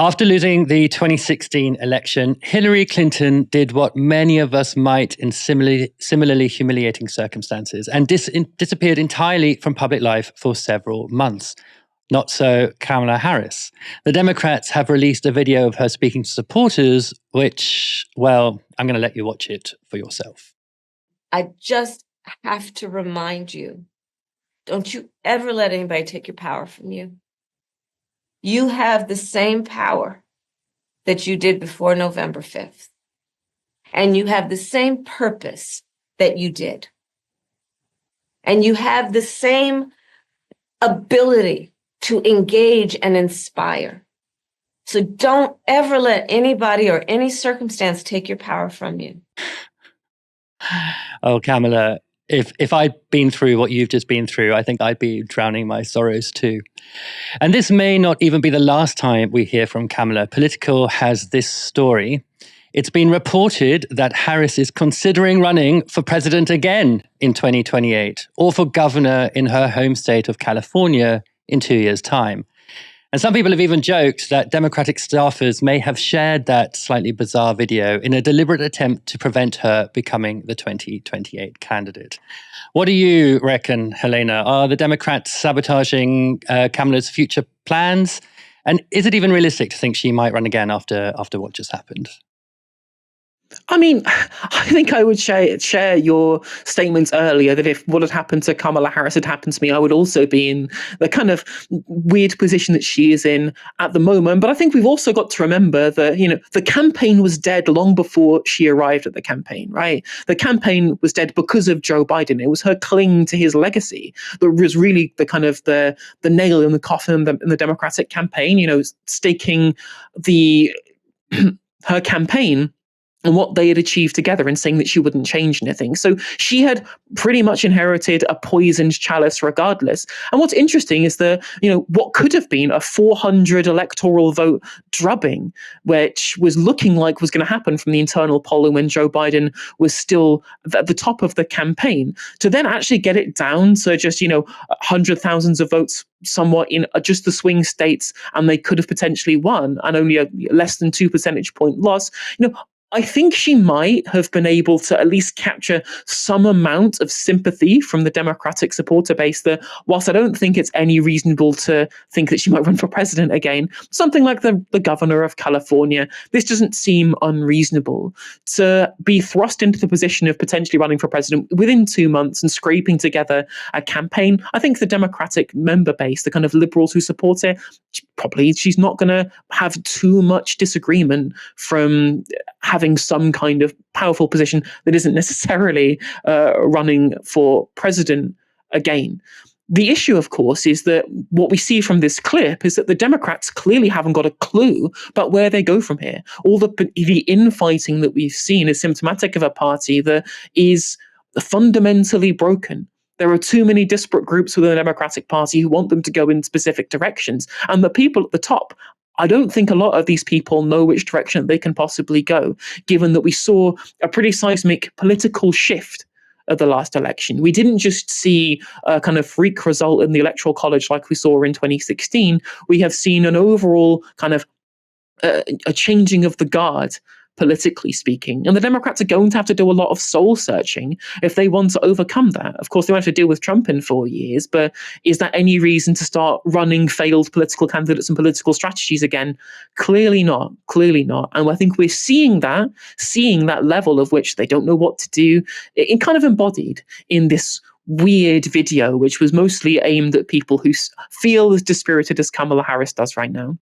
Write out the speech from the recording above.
After losing the 2016 election, Hillary Clinton did what many of us might in similarly humiliating circumstances and disappeared entirely from public life for several months. Not so Kamala Harris. The Democrats have released a video of her speaking to supporters, which, well, I'm going to let you watch it for yourself. I just have to remind you, don't you ever let anybody take your power from you. You have the same power that you did before November 5th. And you have the same purpose that you did. And you have the same ability to engage and inspire. So don't ever let anybody or any circumstance take your power from you. Oh, Kamala, if I'd been through what you've just been through, I think I'd be drowning my sorrows too. And this may not even be the last time we hear from Kamala. Politico has this story. It's been reported that Harris is considering running for president again in 2028, or for governor in her home state of California in 2 years' time. And some people have even joked that Democratic staffers may have shared that slightly bizarre video in a deliberate attempt to prevent her becoming the 2028 candidate. What do you reckon, Helena? Are the Democrats sabotaging Kamala's future plans? And is it even realistic to think she might run again after what just happened? I mean, I think I would share your statements earlier that if what had happened to Kamala Harris had happened to me, I would also be in the kind of weird position that she is in at the moment. But I think we've also got to remember that, the campaign was dead long before she arrived at the campaign, right? The campaign was dead because of Joe Biden. It was her clinging to his legacy that was really the kind of the nail in the coffin in the Democratic campaign, staking her campaign and what they had achieved together and saying that she wouldn't change anything. So she had pretty much inherited a poisoned chalice regardless. And what's interesting is what could have been a 400 electoral vote drubbing, which was looking like was going to happen from the internal polling when Joe Biden was still at the top of the campaign, to then actually get it down to just, hundred thousands of votes somewhat in just the swing states, and they could have potentially won, and only a less than 2 percentage point loss. I think she might have been able to at least capture some amount of sympathy from the Democratic supporter base that, whilst I don't think it's any reasonable to think that she might run for president again, something like the governor of California, this doesn't seem unreasonable to be thrust into the position of potentially running for president within 2 months and scraping together a campaign. I think the Democratic member base, the kind of liberals who support it, she's not going to have too much disagreement from having some kind of powerful position that isn't necessarily running for president again. The issue, of course, is that what we see from this clip is that the Democrats clearly haven't got a clue about where they go from here. All the infighting that we've seen is symptomatic of a party that is fundamentally broken. There are too many disparate groups within the Democratic Party who want them to go in specific directions. And the people at the top, I don't think a lot of these people know which direction they can possibly go, given that we saw a pretty seismic political shift at the last election. We didn't just see a kind of freak result in the Electoral College like we saw in 2016. We have seen an overall kind of a changing of the guard, politically speaking. And the Democrats are going to have to do a lot of soul searching if they want to overcome that. Of course, they won't have to deal with Trump in 4 years, but is that any reason to start running failed political candidates and political strategies again? Clearly not. Clearly not. And I think we're seeing that level of which they don't know what to do, it kind of embodied in this weird video, which was mostly aimed at people who feel as dispirited as Kamala Harris does right now.